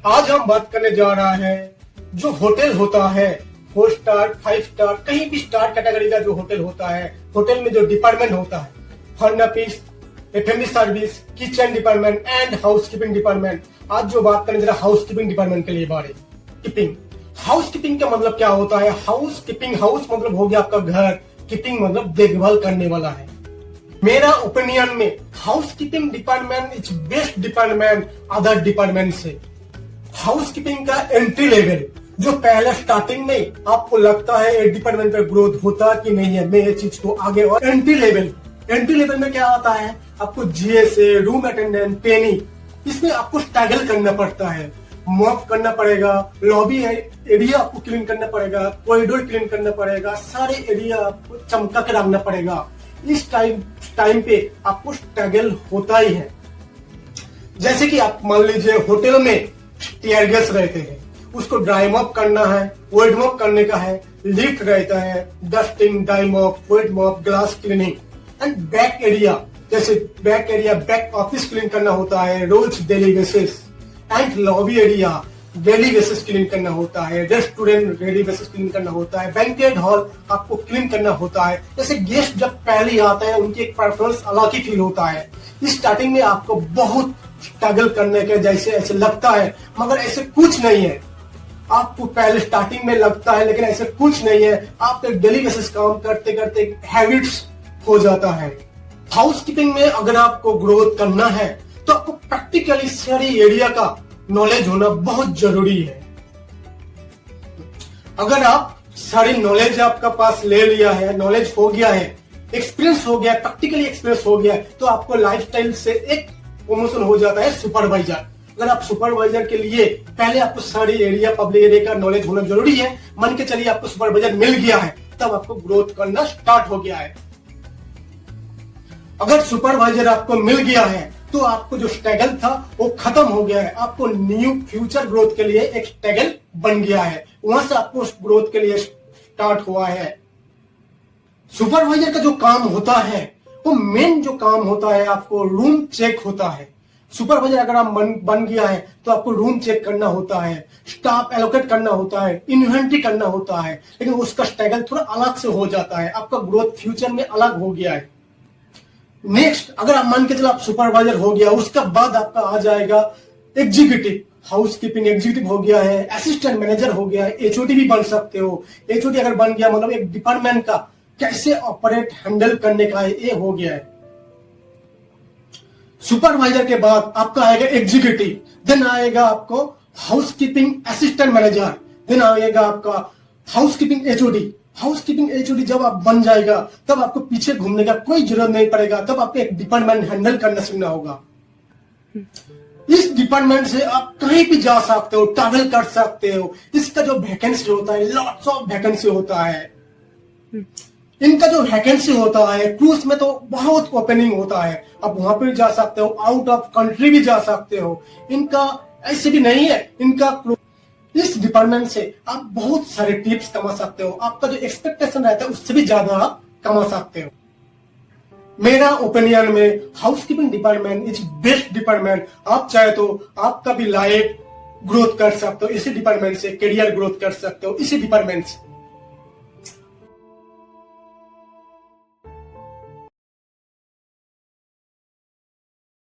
आज हम बात करने जा रहा है जो होटल होता है 4 स्टार 5 स्टार कहीं भी स्टार कैटेगरी का जो होटल होता है, होटल में जो डिपार्टमेंट होता है, फर्नापीस, F and B service, kitchen department and housekeeping department. आज जो बात करने जरा हाउसकीपिंग डिपार्टमेंट के लिए बारे कीपिंग। हाउसकीपिंग का मतलब क्या होता है? हाउसकीपिंग, हाउस मतलब हो गया आपका घर, कीपिंग मतलब देखभाल करने वाला है। मेरा ओपिनियन में housekeeping department is best department other department से। हाउसकीपिंग का एंट्री लेवल जो पहले स्टार्टिंग में आपको लगता है ये डिपार्टमेंट पे ग्रोथ होता कि नहीं है, मैं ये चीज को आगे और एंट्री लेवल में क्या आता है? आपको जीएसए, रूम अटेंडेंट, पेनी, इसमें आपको स्ट्रगल करना पड़ता है, मॉप करना पड़ेगा, लॉबी एरिया आपको क्लीन करना पड़ेगा, कॉरिडोर क्लीन करना पड़ेगा, सारे एरिया आपको चमका के रखना पड़ेगा। इस टाइम पे आपको स्ट्रगल होता ही है। जैसे कि आप मान लीजिए होटल में स्टेयरकेस रहते हैं, उसको ड्राई मॉप करना है, वॉइड मॉप करने का है, लिफ्ट रहता है, dusting, dry mop, wet mop, glass cleaning and back area, जैसे बैक ऑफिस क्लीन करना होता है रोज daily basis, and lobby area daily basis clean करना होता है, रेस्टोरेंट डेली बेसिस क्लीन करना होता है, बैंकेट हॉल आपको क्लीन करना होता है। जैसे गेस्ट जब पहले आते हैं उनकी एक परफॉर्मेंस अलग ही फील होता है। इस स्टार्टिंग में आपको बहुत स्ट्रगल करने के जैसे ऐसे लगता है, मगर ऐसे कुछ नहीं है। आपको पहले स्टार्टिंग में लगता है लेकिन ऐसे कुछ नहीं है। आप एक डेली बेसिस काम करते करते हैबिट्स हो जाता है। हाउसकीपिंग में अगर आपको ग्रोथ करना है तो आपको प्रैक्टिकली सारी एरिया का नॉलेज होना बहुत जरूरी है। अगर आप सारी नॉलेज आपका पास ले लिया है, नॉलेज हो गया है, एक्सपीरियंस हो गया, प्रैक्टिकली एक्सपीरियंस हो गया है, तो आपको लाइफस्टाइल से एक प्रमोशन हो जाता है सुपरवाइजर। अगर आप सुपरवाइजर के लिए पहले आपको सारी एरिया, पब्लिक एरिया का नॉलेज होना जरूरी है। मान के चलिए आपको सुपरवाइजर मिल गया है, तब आपको ग्रोथ करना स्टार्ट हो गया है। अगर सुपरवाइजर आपको मिल गया है तो आपको जो स्ट्रगल था वो खत्म हो गया है। आपको न्यू फ्यूचर ग्रोथ के लिए एक स्ट्रगल बन गया है, वहां से आपको ग्रोथ के लिए स्टार्ट हुआ है। सुपरवाइजर का जो काम होता है वो मेन जो काम होता है, आपको रूम चेक होता है। सुपरवाइजर अगर आप बन गया है तो आपको रूम चेक करना होता है, स्टाफ एलोकेट करना होता है, इन्वेंट्री करना होता है, लेकिन उसका स्ट्रगल थोड़ा अलग से हो जाता है। आपका ग्रोथ फ्यूचर में अलग हो गया है। नेक्स्ट, अगर आप मान के चलो आप सुपरवाइजर हो गया, उसका बाद आपका आ जाएगा एग्जीक्यूटिव। हाउसकीपिंग एग्जीक्यूटिव हो गया है, असिस्टेंट मैनेजर हो गया है, एचओडी भी बन सकते हो। एचओडी अगर बन गया मतलब एक डिपार्टमेंट का कैसे ऑपरेट हैंडल करने का है, ये हो गया है। सुपरवाइजर के बाद आपका आएगा एग्जीक्यूटिव, देन आएगा आपको हाउसकीपिंग असिस्टेंट मैनेजर, देन आएगा आपका हाउसकीपिंग एचओडी। हाउसकीपिंग एचओडी जब आप बन जाएगा तब आपको पीछे घूमने का कोई जरूरत नहीं पड़ेगा, तब आपको एक डिपार्टमेंट हैंडल करना सीखना होगा। इस डिपार्टमेंट से आप कहीं भी जा सकते हो, ट्रैवल कर सकते हो। इसका जो वैकेंसी होता है, लॉट्स ऑफ वैकेंसी होता है। इनका जो वैकेंसी होता है क्रूज में तो बहुत ओपनिंग होता है, आप वहां पे भी जा सकते हो, आउट ऑफ कंट्री भी जा सकते हो। इनका ऐसे भी नहीं है, इनका इस डिपार्टमेंट से आप बहुत सारे टिप्स कमा सकते हो। आपका जो एक्सपेक्टेशन रहता है उससे भी ज्यादा आप कमा सकते हो। मेरा ओपिनियन में housekeeping department is best department. आप चाहे तो आपका भी लाइफ ग्रोथ कर सकते हो इसी डिपार्टमेंट से, करियर ग्रोथ कर सकते हो इसी डिपार्टमेंट से।